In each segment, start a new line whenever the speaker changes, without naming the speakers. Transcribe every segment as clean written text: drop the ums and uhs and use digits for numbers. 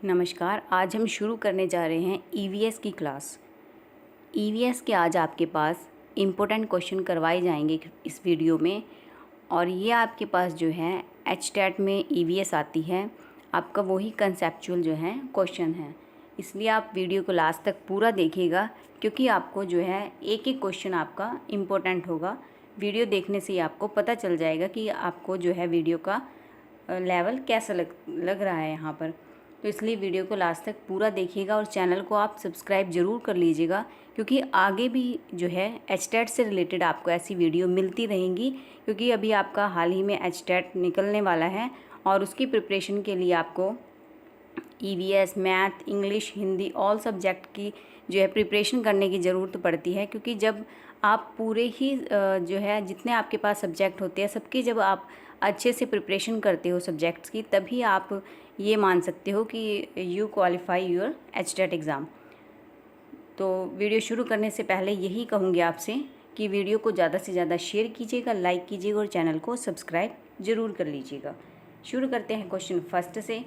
नमस्कार। आज हम शुरू करने जा रहे हैं ईवीएस की क्लास। ईवीएस के आज आपके पास इम्पोर्टेंट क्वेश्चन करवाए जाएंगे इस वीडियो में, और ये आपके पास जो है एचटेट में ईवीएस आती है, आपका वही कंसेप्चुअल जो है क्वेश्चन है। इसलिए आप वीडियो को लास्ट तक पूरा देखिएगा, क्योंकि आपको जो है एक एक क्वेश्चन आपका इम्पोर्टेंट होगा। वीडियो देखने से ही आपको पता चल जाएगा कि आपको जो है वीडियो का लेवल कैसा लग रहा है यहाँ पर। तो इसलिए वीडियो को लास्ट तक पूरा देखिएगा और चैनल को आप सब्सक्राइब ज़रूर कर लीजिएगा, क्योंकि आगे भी जो है एचटेट से रिलेटेड आपको ऐसी वीडियो मिलती रहेंगी। क्योंकि अभी आपका हाल ही में एचटेट निकलने वाला है और उसकी प्रिपरेशन के लिए आपको EVS, math, English, Hindi all subject की जो है प्रिपरेशन करने की ज़रूरत पड़ती है। क्योंकि जब आप पूरे ही जो है जितने आपके पास सब्जेक्ट होते हैं सबकी जब आप अच्छे से प्रिपरेशन करते हो सब्जेक्ट्स की, तभी आप ये मान सकते हो कि you qualify your HTET exam. तो वीडियो शुरू करने से पहले यही कहूँगी आपसे कि वीडियो को ज़्यादा से ज़्यादा शेयर कीजिएगा, लाइक कीजिएगा और चैनल को सब्सक्राइब ज़रूर कर लीजिएगा। शुरू करते हैं क्वेश्चन फर्स्ट से।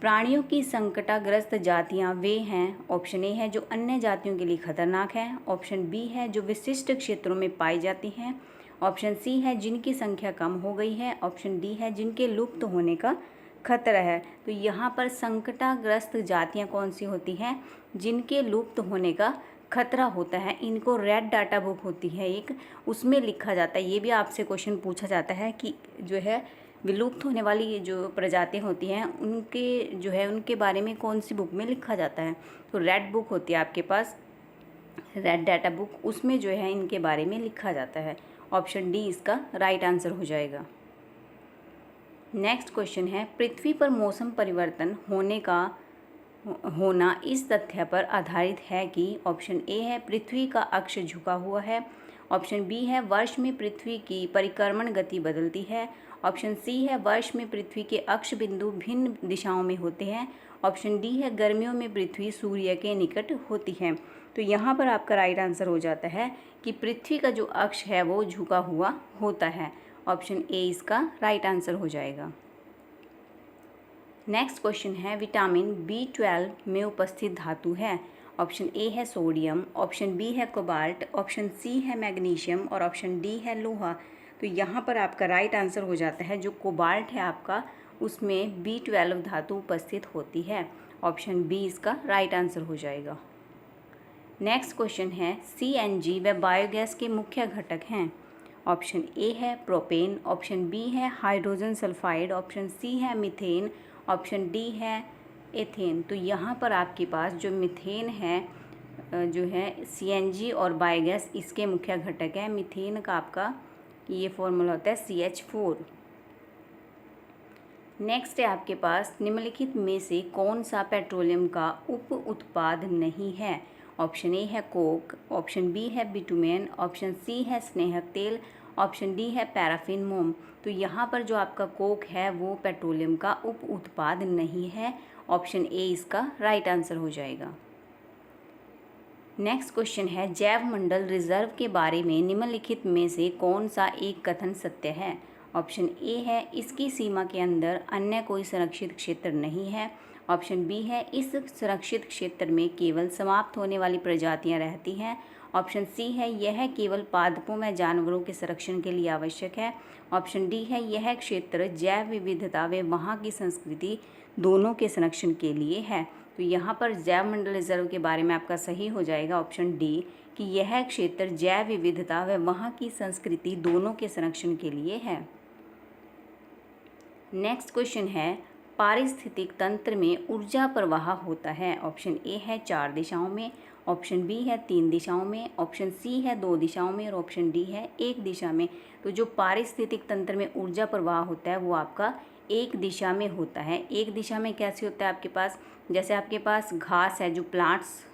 प्राणियों की संकटाग्रस्त जातियां वे हैं। ऑप्शन ए है जो अन्य जातियों के लिए खतरनाक है। ऑप्शन बी है जो विशिष्ट क्षेत्रों में पाई जाती हैं। ऑप्शन सी है जिनकी संख्या कम हो गई है। ऑप्शन डी है जिनके लुप्त होने का खतरा है। तो यहाँ पर संकटाग्रस्त जातियाँ कौन सी होती हैं? जिनके लुप्त होने का खतरा होता है। इनको रेड डाटा बुक होती है एक, उसमें लिखा जाता है। ये भी आपसे क्वेश्चन पूछा जाता है कि जो है विलुप्त होने वाली जो प्रजातियाँ होती हैं उनके जो है उनके बारे में कौन सी बुक में लिखा जाता है। तो रेड बुक होती है आपके पास, रेड डाटा बुक, उसमें जो है इनके बारे में लिखा जाता है। ऑप्शन डी इसका राइट आंसर हो जाएगा। नेक्स्ट क्वेश्चन है, पृथ्वी पर मौसम परिवर्तन होना इस तथ्य पर आधारित है कि ऑप्शन ए है पृथ्वी का अक्ष झुका हुआ है। ऑप्शन बी है वर्ष में पृथ्वी की परिक्रमण गति बदलती है। ऑप्शन सी है वर्ष में पृथ्वी के अक्ष बिंदु भिन्न दिशाओं में होते हैं। ऑप्शन डी है गर्मियों में पृथ्वी सूर्य के निकट होती है। तो यहाँ पर आपका राइट आंसर हो जाता है कि पृथ्वी का जो अक्ष है वो झुका हुआ होता है। ऑप्शन ए इसका राइट आंसर हो जाएगा। नेक्स्ट क्वेश्चन है, विटामिन B12 में उपस्थित धातु है। ऑप्शन ए है सोडियम, ऑप्शन बी है कोबाल्ट, ऑप्शन सी है मैग्नीशियम और ऑप्शन डी है लोहा। तो यहाँ पर आपका राइट आंसर हो जाता है जो कोबाल्ट है आपका, उसमें B12 धातु उपस्थित होती है। ऑप्शन बी इसका राइट आंसर हो जाएगा। नेक्स्ट क्वेश्चन है, CNG व बायोगैस के मुख्य घटक हैं। ऑप्शन ए है प्रोपेन, ऑप्शन बी है हाइड्रोजन सल्फाइड, ऑप्शन सी है मीथेन, ऑप्शन डी है एथेन। तो यहाँ पर आपके पास जो मीथेन है जो है CNG और बायोगैस इसके मुख्य घटक है। मीथेन का आपका ये फॉर्मूला होता है CH4। नेक्स्ट है आपके पास, निम्नलिखित में से कौन सा पेट्रोलियम का उप उत्पाद नहीं है। ऑप्शन ए है कोक, ऑप्शन बी है बिटुमेन, ऑप्शन सी है स्नेहक तेल, ऑप्शन डी है पैराफिन मोम। तो यहाँ पर जो आपका कोक है वो पेट्रोलियम का उप उत्पाद नहीं है। ऑप्शन ए इसका राइट आंसर हो जाएगा। नेक्स्ट क्वेश्चन है, जैव मंडल रिजर्व के बारे में निम्नलिखित में से कौन सा एक कथन सत्य है। ऑप्शन ए है इसकी सीमा के अंदर अन्य कोई संरक्षित क्षेत्र नहीं है। ऑप्शन बी है इस संरक्षित क्षेत्र में केवल समाप्त होने वाली प्रजातियां रहती हैं। ऑप्शन सी है यह केवल पादपों में जानवरों के संरक्षण के लिए आवश्यक है। ऑप्शन डी है यह क्षेत्र जैव विविधता व वहाँ की संस्कृति दोनों के संरक्षण के लिए है। तो यहाँ पर जैव मंडल रिजर्व के बारे में आपका सही हो जाएगा ऑप्शन डी, कि यह क्षेत्र जैव विविधता व वहाँ की संस्कृति दोनों के संरक्षण के लिए है। नेक्स्ट क्वेश्चन है, पारिस्थितिक तंत्र में ऊर्जा प्रवाह होता है। ऑप्शन ए है 4 दिशाओं में, ऑप्शन बी है 3 दिशाओं में, ऑप्शन सी है 2 दिशाओं में और ऑप्शन डी है 1 दिशा में। तो जो पारिस्थितिक तंत्र में ऊर्जा प्रवाह होता है वो आपका 1 दिशा में होता है। 1 दिशा में कैसे होता है आपके पास, जैसे आपके पास घास है, जो प्लांट्स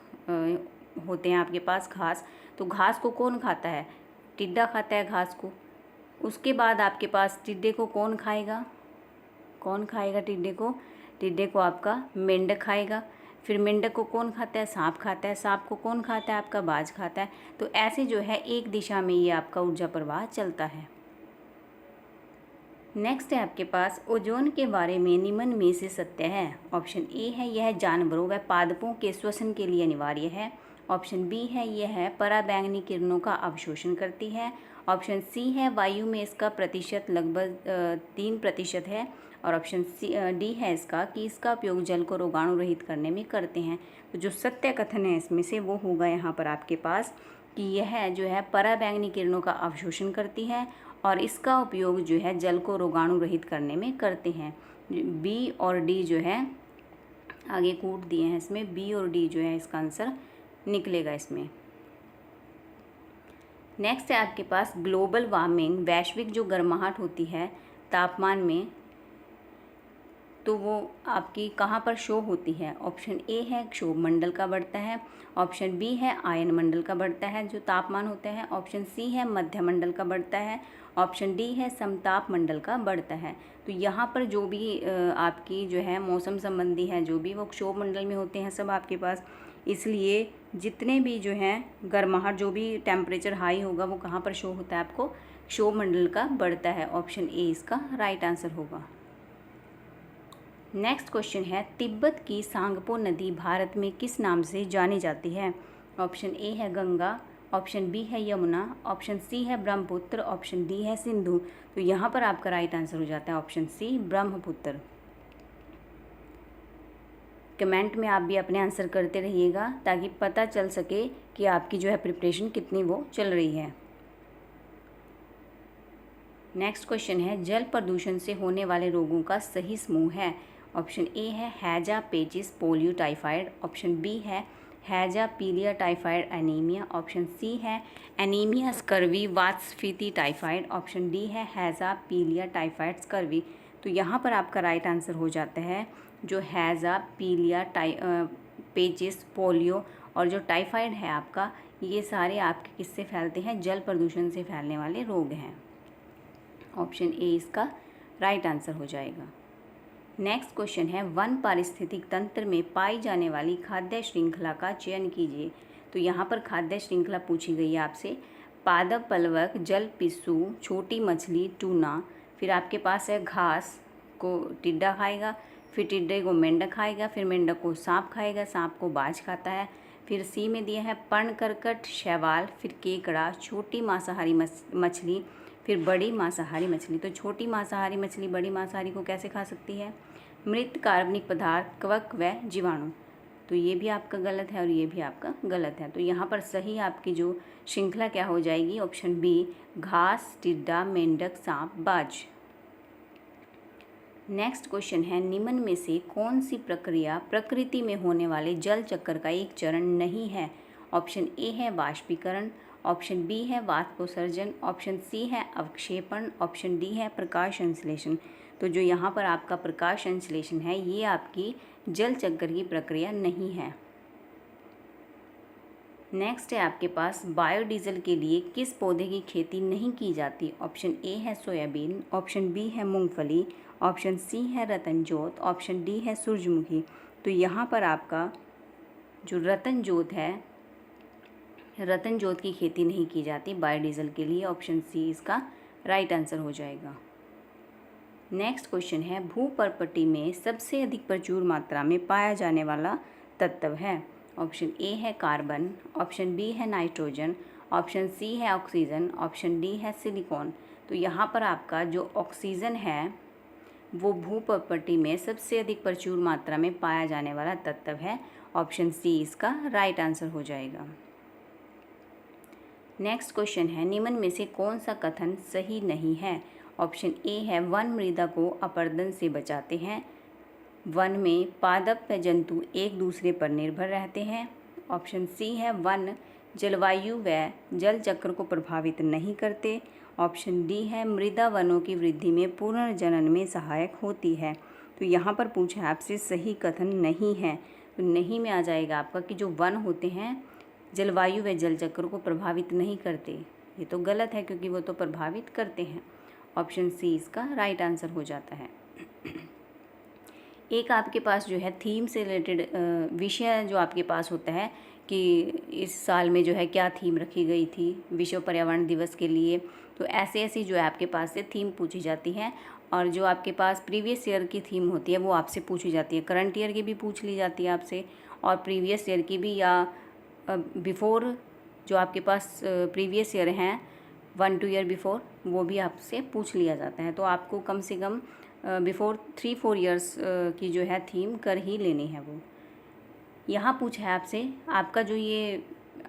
होते हैं आपके पास घास, तो घास को कौन खाता है? टिड्डा खाता है घास को। उसके बाद आपके पास टिड्डे को कौन खाएगा? कौन खाएगा टिड्डे को? टिड्डे को आपका मेंढक खाएगा। फिर मेंढक को कौन खाता है? सांप खाता है। सांप को कौन खाता है? आपका बाज खाता है। तो ऐसे जो है 1 दिशा में ये आपका ऊर्जा प्रवाह चलता है। नेक्स्ट है आपके पास ओजोन के बारे में निम्न में से सत्य है। ऑप्शन ए है यह जानवरों व पादपों के श्वसन के लिए अनिवार्य है। ऑप्शन बी है यह पराबैंगनी किरणों का अवशोषण करती है। ऑप्शन सी है वायु में इसका प्रतिशत लगभग 3% है। और ऑप्शन डी है इसका कि इसका उपयोग जल को रोगाणु रहित करने में करते हैं। तो जो सत्य कथन है इसमें से वो होगा यहाँ पर आपके पास कि यह जो है पराबैंगनी किरणों का अवशोषण करती है और इसका उपयोग जो है जल को रोगाणु रहित करने में करते हैं। बी और डी जो है आगे कूट दिए हैं, इसमें बी और डी जो है इसका आंसर निकलेगा इसमें। नेक्स्ट है आपके पास ग्लोबल वार्मिंग, वैश्विक जो गर्माहट होती है तापमान में, तो वो आपकी कहाँ पर शो होती है। ऑप्शन ए है क्षोभ मंडल का बढ़ता है। ऑप्शन बी है आयन मंडल का बढ़ता है जो तापमान होता है। ऑप्शन सी है मध्य मंडल का बढ़ता है। ऑप्शन डी है समताप मंडल का बढ़ता है। तो यहाँ पर जो भी आपकी जो है मौसम संबंधी है जो भी वो क्षोभ मंडल में होते हैं सब आपके पास, इसलिए जितने भी जो हैं गर्माहट जो भी टेम्परेचर हाई होगा वो कहाँ पर शो होता है आपको, क्षोभ मंडल का बढ़ता है। ऑप्शन ए इसका राइट आंसर होगा। नेक्स्ट क्वेश्चन है तिब्बत की सांगपो नदी भारत में किस नाम से जानी जाती है। ऑप्शन ए है गंगा। ऑप्शन बी है यमुना। ऑप्शन सी है ब्रह्मपुत्र। ऑप्शन डी है सिंधु। तो यहाँ पर आपका राइट आंसर हो जाता है ऑप्शन सी ब्रह्मपुत्र। कमेंट में आप भी अपने आंसर करते रहिएगा ताकि पता चल सके कि आपकी जो है प्रिपरेशन कितनी वो चल रही है। नेक्स्ट क्वेश्चन है जल प्रदूषण से होने वाले रोगों का सही समूह है। ऑप्शन ए है हैजा, पेचिस, पोलियो, टाइफाइड। ऑप्शन बी है हैजा, पीलिया, टाइफाइड, एनीमिया। ऑप्शन सी है एनीमिया, स्कर्वी, वातस्फीति, टाइफाइड। ऑप्शन डी है हैजा, पीलिया, टाइफाइड, स्कर्वी। तो यहाँ पर आपका राइट आंसर हो जाता है जो हैजा, पीलिया, पेचिस, पोलियो और जो टाइफाइड है आपका, ये सारे आपके किससे फैलते हैं, जल प्रदूषण से फैलने वाले रोग हैं। ऑप्शन ए इसका राइट आंसर हो जाएगा। नेक्स्ट क्वेश्चन है वन पारिस्थितिक तंत्र में पाई जाने वाली खाद्य श्रृंखला का चयन कीजिए। तो यहाँ पर खाद्य श्रृंखला पूछी गई है आपसे। पादप पलवक, जल पिस्सू, छोटी मछली, टूना, फिर आपके पास है घास को टिड्डा खाएगा, फिर टिड्डे को मेंढक खाएगा, फिर मेंढक को सांप खाएगा, सांप को बाज खाता है। फिर सी में दिया है पर्णकर्कट, शैवाल, फिर केकड़ा, छोटी मांसाहारी मछली, फिर बड़ी मांसाहारी मछली। तो छोटी मांसाहारी मछली बड़ी मांसाहारी को कैसे खा सकती है, मृत कार्बनिक पदार्थ, कवक व जीवाणु। तो ये भी आपका गलत है और ये भी आपका गलत है। तो यहाँ पर सही आपकी जो श्रृंखला क्या हो जाएगी, ऑप्शन बी घास, टिड्डा, मेंढक, सांप, बाज। नेक्स्ट क्वेश्चन है निम्न में से कौन सी प्रक्रिया प्रकृति में होने वाले जल चक्र का एक चरण नहीं है। ऑप्शन ए है वाष्पीकरण। ऑप्शन बी है वाष्पोत्सर्जन। ऑप्शन सी है अवक्षेपण। ऑप्शन डी है प्रकाश संश्लेषण। तो जो यहाँ पर आपका प्रकाश संश्लेषण है ये आपकी जल चक्र की प्रक्रिया नहीं है। नेक्स्ट है आपके पास बायोडीजल के लिए किस पौधे की खेती नहीं की जाती। ऑप्शन ए है सोयाबीन। ऑप्शन बी है मूंगफली। ऑप्शन सी है रतनजोत। ऑप्शन डी है सूरजमुखी। तो यहाँ पर आपका जो रतनजोत है, रतनजोत की खेती नहीं की जाती बायोडीजल के लिए। ऑप्शन सी इसका राइट आंसर हो जाएगा। नेक्स्ट क्वेश्चन है भूपर्पटी में सबसे अधिक प्रचुर मात्रा में पाया जाने वाला तत्व है। ऑप्शन ए है कार्बन। ऑप्शन बी है नाइट्रोजन। ऑप्शन सी है ऑक्सीजन। ऑप्शन डी है सिलिकॉन। तो यहाँ पर आपका जो ऑक्सीजन है वो भूपर्पटी में सबसे अधिक प्रचुर मात्रा में पाया जाने वाला तत्व है। ऑप्शन सी इसका राइट आंसर हो जाएगा। नेक्स्ट क्वेश्चन है निम्न में से कौन सा कथन सही नहीं है। ऑप्शन ए है वन मृदा को अपरदन से बचाते हैं। वन में पादप व जंतु एक दूसरे पर निर्भर रहते हैं। ऑप्शन सी है वन जलवायु व जल चक्र को प्रभावित नहीं करते। ऑप्शन डी है मृदा वनों की वृद्धि में पुनर्जनन में सहायक होती है। तो यहाँ पर पूछा है आपसे सही कथन नहीं है। तो नहीं में आ जाएगा आपका कि जो वन होते हैं जलवायु व जल चक्र को प्रभावित नहीं करते। ये तो गलत है क्योंकि वो तो प्रभावित करते हैं। ऑप्शन सी इसका राइट आंसर हो जाता है। एक आपके पास जो है थीम से रिलेटेड विषय जो आपके पास होता है कि इस साल में जो है क्या थीम रखी गई थी विश्व पर्यावरण दिवस के लिए। तो ऐसी जो है आपके पास से थीम पूछी जाती है और जो आपके पास प्रीवियस ईयर की थीम होती है वो आपसे पूछी जाती है। करंट ईयर की भी पूछ ली जाती है आपसे, और प्रीवियस ईयर की भी, या बिफ़ोर जो आपके पास प्रीवियस ईयर हैं 1-2 ईयर बिफ़ोर, वो भी आपसे पूछ लिया जाता है। तो आपको कम से कम बिफ़ोर 3-4 ईयर्स की जो है थीम कर ही लेनी है वो। यहाँ पूछा है आपसे, आपका जो ये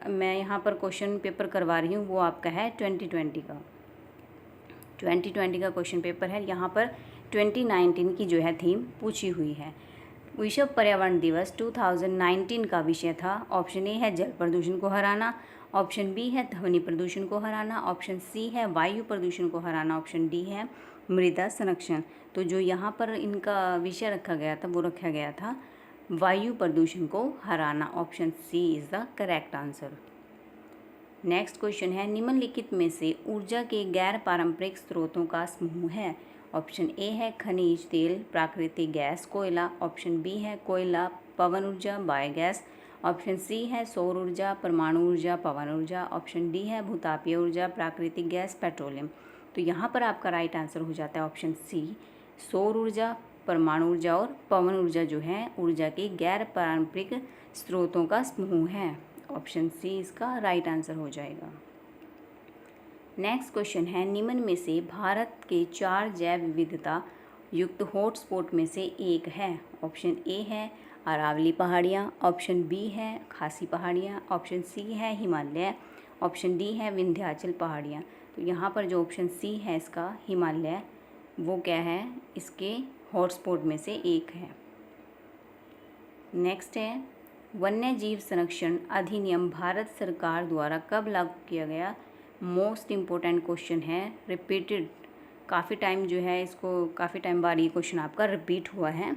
मैं यहाँ पर क्वेश्चन पेपर करवा रही हूँ वो आपका है 2020 का। 2020 का क्वेश्चन पेपर है। यहाँ पर 2019 की जो है थीम पूछी हुई है। विश्व पर्यावरण दिवस 2019 का विषय था। ऑप्शन ए है जल प्रदूषण को हराना, ऑप्शन बी है ध्वनि प्रदूषण को हराना, ऑप्शन सी है वायु प्रदूषण को हराना, ऑप्शन डी है मृदा संरक्षण। तो जो यहाँ पर इनका विषय रखा गया था वो रखा गया था वायु प्रदूषण को हराना। Option C is the correct answer. Next question है, निम्नलिखित में से ऊर्जा के गैर पारंपरिक स्रोतों का समूह है। ऑप्शन ए है खनिज तेल, प्राकृतिक गैस, कोयला, ऑप्शन बी है कोयला, पवन ऊर्जा, बायोगैस, ऑप्शन सी है सौर ऊर्जा, परमाणु ऊर्जा, पवन ऊर्जा, ऑप्शन डी है भूतापीय ऊर्जा, प्राकृतिक गैस, पेट्रोलियम। तो यहाँ पर आपका राइट आंसर हो जाता है ऑप्शन सी, सौर ऊर्जा, परमाणु ऊर्जा और पवन ऊर्जा जो है ऊर्जा के गैर पारंपरिक स्रोतों का समूह है। ऑप्शन सी इसका राइट आंसर हो जाएगा। नेक्स्ट क्वेश्चन है, निम्न में से भारत के 4 जैव विविधता युक्त हॉटस्पॉट में से एक है। ऑप्शन ए है अरावली पहाड़ियाँ, ऑप्शन बी है खासी पहाड़ियाँ, ऑप्शन सी है हिमालय, ऑप्शन डी है विंध्याचल पहाड़ियाँ। तो यहाँ पर जो ऑप्शन सी है इसका हिमालय, वो क्या है, इसके हॉटस्पॉट में से एक है। नेक्स्ट है, वन्य जीव संरक्षण अधिनियम भारत सरकार द्वारा कब लागू किया गया। मोस्ट इम्पोर्टेंट क्वेश्चन है, रिपीटेड, काफ़ी टाइम जो है इसको काफ़ी टाइम बाद ये क्वेश्चन आपका रिपीट हुआ है।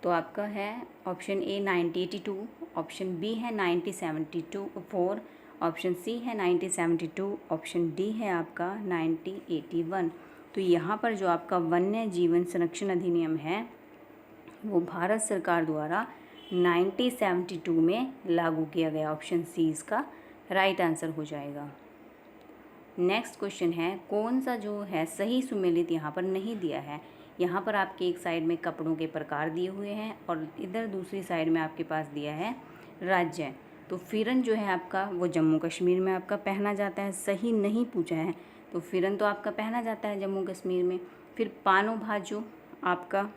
तो आपका है ऑप्शन ए 1982, ऑप्शन बी है 1974, ऑप्शन सी है 1972, ऑप्शन डी है आपका 1981। तो यहाँ पर जो आपका वन्य जीवन संरक्षण अधिनियम है वो भारत सरकार द्वारा 1972 में लागू किया गया। ऑप्शन सी इसका राइट आंसर हो जाएगा। नेक्स्ट क्वेश्चन है, कौन सा जो है सही सुमेलित यहाँ पर नहीं दिया है। यहाँ पर आपके एक साइड में कपड़ों के प्रकार दिए हुए हैं और इधर दूसरी साइड में आपके पास दिया है राज्य। तो फिरन जो है आपका वो जम्मू कश्मीर में आपका पहना जाता है, सही नहीं पूछा है। तो फिरन तो आपका पहना जाता है जम्मू कश्मीर में। फिर पानो भाजो आपका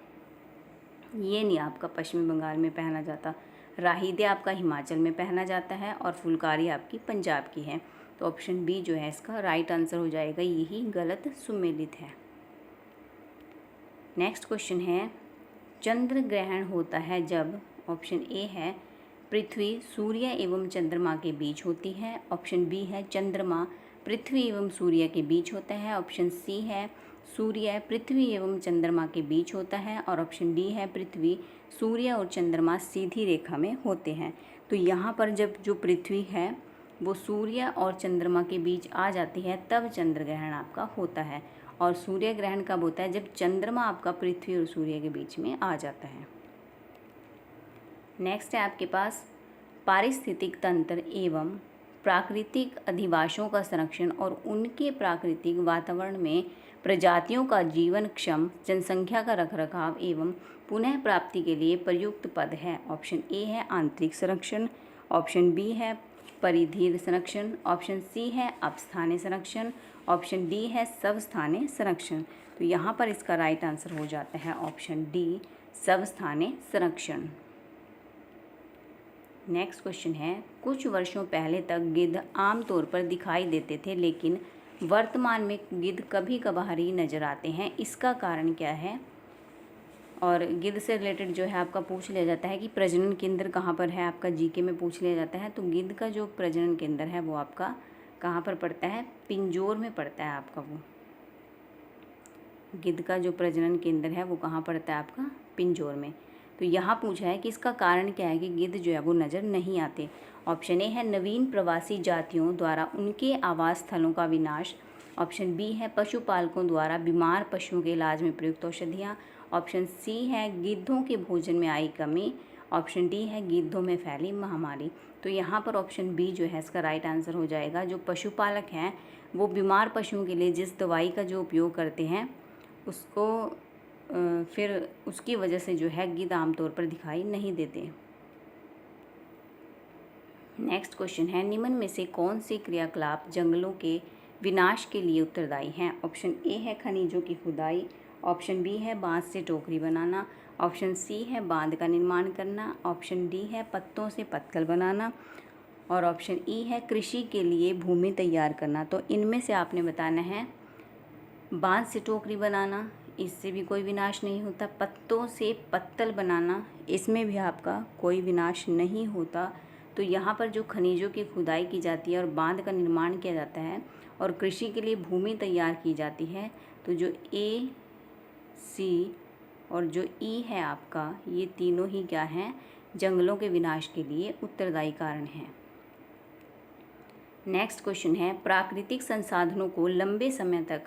ये नहीं आपका पश्चिमी बंगाल में पहना जाता। राहिदे आपका हिमाचल में पहना जाता है और फुलकारी आपकी पंजाब की है। तो ऑप्शन बी जो है इसका राइट आंसर हो जाएगा, यही गलत सुमेलित है। नेक्स्ट क्वेश्चन है, चंद्र ग्रहण होता है जब। ऑप्शन ए है पृथ्वी सूर्य एवं चंद्रमा के बीच होती है, ऑप्शन बी है चंद्रमा पृथ्वी एवं सूर्य के बीच होता है, ऑप्शन सी है सूर्य पृथ्वी एवं चंद्रमा के बीच होता है, और ऑप्शन डी है पृथ्वी सूर्य और चंद्रमा सीधी रेखा में होते हैं। तो यहाँ पर जब जो पृथ्वी है वो सूर्य और चंद्रमा के बीच आ जाती है तब चंद्र ग्रहण आपका होता है, और सूर्य ग्रहण कब होता है, जब चंद्रमा आपका पृथ्वी और सूर्य के बीच में आ जाता है। नेक्स्ट है आपके पास पारिस्थितिक तंत्र एवं प्राकृतिक अधिवासों का संरक्षण और उनके प्राकृतिक वातावरण में प्रजातियों का जीवनक्षम जनसंख्या का रखरखाव एवं पुनः प्राप्ति के लिए प्रयुक्त पद है। ऑप्शन ए है आंतरिक संरक्षण, ऑप्शन बी है परिधीय संरक्षण, ऑप्शन सी है अपस्थानीय संरक्षण, ऑप्शन डी है स्वस्थानीय संरक्षण। तो यहाँ पर इसका राइट आंसर हो जाता है ऑप्शन डी स्वस्थानीय संरक्षण। नेक्स्ट क्वेश्चन है, कुछ वर्षों पहले तक गिद्ध आमतौर पर दिखाई देते थे लेकिन वर्तमान में गिद्ध कभी कभार ही नज़र आते हैं, इसका कारण क्या है। और गिद्ध से रिलेटेड जो है आपका पूछ लिया जाता है कि प्रजनन केंद्र कहाँ पर है, आपका जीके में पूछ लिया जाता है। तो गिद्ध का जो प्रजनन केंद्र है वो आपका कहाँ पर पड़ता है, पिंजौर में पड़ता है आपका। वो गिद्ध का जो प्रजनन केंद्र है वो कहाँ पड़ता है आपका, पिंजौर में। तो यहाँ पूछा है कि इसका कारण क्या है कि गिद्ध जो है वो नज़र नहीं आते। ऑप्शन ए है नवीन प्रवासी जातियों द्वारा उनके आवास स्थलों का विनाश, ऑप्शन बी है पशुपालकों द्वारा बीमार पशुओं के इलाज में प्रयुक्त औषधियाँ, ऑप्शन सी है गिद्धों के भोजन में आई कमी, ऑप्शन डी है गिद्धों में फैली महामारी। तो यहाँ पर ऑप्शन बी जो है इसका राइट आंसर हो जाएगा। जो पशुपालक हैं वो बीमार पशुओं के लिए जिस दवाई का जो उपयोग करते हैं उसको फिर उसकी वजह से जो है गिद्ध आमतौर पर दिखाई नहीं देते। नेक्स्ट क्वेश्चन है, निम्न में से कौन से क्रियाकलाप जंगलों के विनाश के लिए उत्तरदायी हैं? ऑप्शन ए है खनिजों की खुदाई, ऑप्शन बी है बांस से टोकरी बनाना, ऑप्शन सी है बांध का निर्माण करना, ऑप्शन डी है पत्तों से पत्तल बनाना और ऑप्शन ई है कृषि के लिए भूमि तैयार करना। तो इनमें से आपने बताना है बांध से टोकरी बनाना, इससे भी कोई विनाश नहीं होता। पत्तों से पत्तल बनाना, इसमें भी आपका कोई विनाश नहीं होता। तो यहाँ पर जो खनिजों की खुदाई की जाती है और बांध का निर्माण किया जाता है और कृषि के लिए भूमि तैयार की जाती है, तो जो ए, सी और जो ई है आपका, ये तीनों ही क्या हैं? जंगलों के विनाश के लिए उत्तरदायी कारण हैं। नेक्स्ट क्वेश्चन है, प्राकृतिक संसाधनों को लंबे समय तक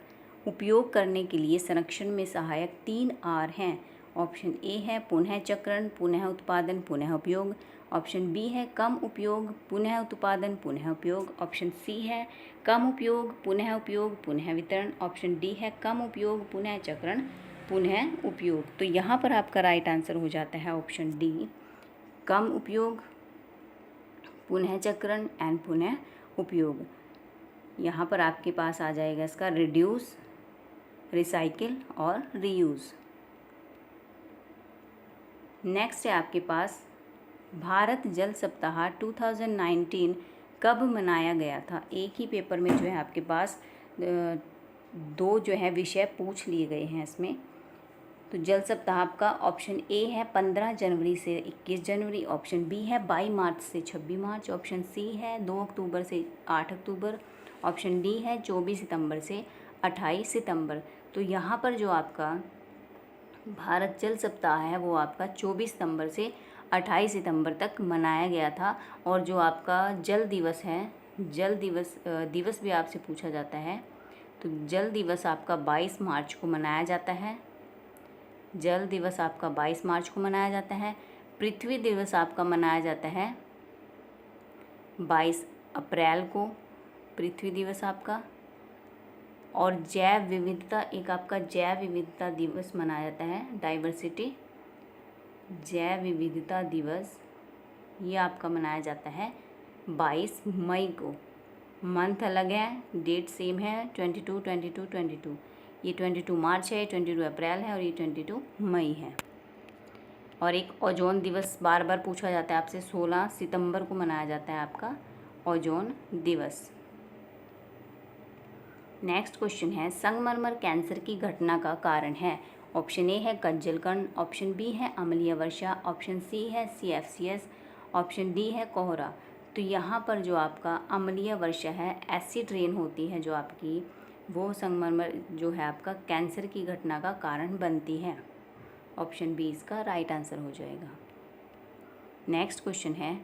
उपयोग करने के लिए संरक्षण में सहायक 3 आर हैं। ऑप्शन ए है पुनः चक्रण, पुनः उत्पादन, पुनः उपयोग। ऑप्शन बी है कम उपयोग, पुनः उत्पादन, पुनः उपयोग। ऑप्शन सी है कम उपयोग, पुनः उपयोग, पुनः वितरण। ऑप्शन डी है कम उपयोग, पुनः चक्रण, पुनः उपयोग। तो यहाँ पर आपका राइट आंसर हो जाता है ऑप्शन डी, कम उपयोग, पुनः चक्रण एंड पुनः उपयोग। यहाँ पर आपके पास आ जाएगा इसका रिड्यूस, रिसाइकिल और रीयूज़। नेक्स्ट है आपके पास भारत जल सप्ताह 2019 कब मनाया गया था? एक ही पेपर में जो है आपके पास 2 जो है विषय पूछ लिए गए हैं इसमें। तो जल सप्ताह आपका ऑप्शन ए है 15 जनवरी से 21 जनवरी, ऑप्शन बी है 22 मार्च से 26 मार्च, ऑप्शन सी है 2 अक्टूबर से 8 अक्टूबर, ऑप्शन डी है 24 सितंबर से 28 सितंबर। तो यहाँ पर जो आपका भारत जल सप्ताह है वो आपका 24 सितंबर से 28 सितंबर तक मनाया गया था। और जो आपका जल दिवस है, जल दिवस भी आपसे पूछा जाता है, तो जल दिवस आपका 22 मार्च को मनाया जाता है। जल दिवस आपका 22 मार्च को मनाया जाता है। पृथ्वी दिवस आपका मनाया जाता है 22 अप्रैल को, पृथ्वी दिवस आपका। और जैव विविधता, एक आपका जैव विविधता दिवस मनाया जाता है, डाइवर्सिटी जैव विविधता दिवस, ये आपका मनाया जाता है 22 मई को। मंथ अलग है, डेट सेम है, 22, 22, 22। ये 22 मार्च है, 22 अप्रैल है और ये 22 मई है। और एक ओजोन दिवस बार बार पूछा जाता है आपसे, 16 सितंबर को मनाया जाता है आपका ओजोन दिवस। नेक्स्ट क्वेश्चन है, संगमरमर कैंसर की घटना का कारण है? ऑप्शन ए है कज्जल कण, ऑप्शन बी है अम्लीय वर्षा, ऑप्शन सी है CFCS, ऑप्शन डी है कोहरा। तो यहाँ पर जो आपका अम्लीय वर्षा है, एसिड रेन होती है जो आपकी, वो संगमरमर जो है आपका कैंसर की घटना का कारण बनती है। ऑप्शन बी इसका राइट आंसर हो जाएगा। नेक्स्ट क्वेश्चन है,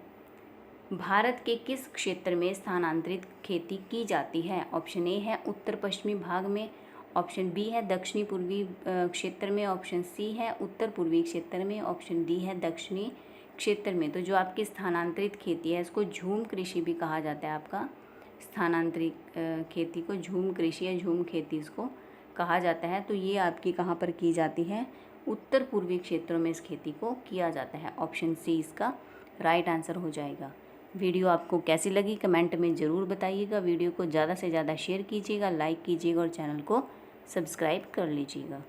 भारत के किस क्षेत्र में स्थानांतरित खेती की जाती है? ऑप्शन ए है उत्तर पश्चिमी भाग में, ऑप्शन बी है दक्षिणी पूर्वी क्षेत्र में, ऑप्शन सी है उत्तर पूर्वी क्षेत्र में, ऑप्शन डी है दक्षिणी क्षेत्र में। तो जो आपकी स्थानांतरित खेती है इसको झूम कृषि भी कहा जाता है आपका। स्थानांतरित खेती को झूम कृषि या झूम खेती इसको कहा जाता है। तो ये आपकी कहाँ पर की जाती है? उत्तर पूर्वी क्षेत्रों में इस खेती को किया जाता है। ऑप्शन सी इसका राइट आंसर हो जाएगा। वीडियो आपको कैसी लगी कमेंट में ज़रूर बताइएगा। वीडियो को ज़्यादा से ज़्यादा शेयर कीजिएगा, लाइक कीजिएगा और चैनल को सब्सक्राइब कर लीजिएगा।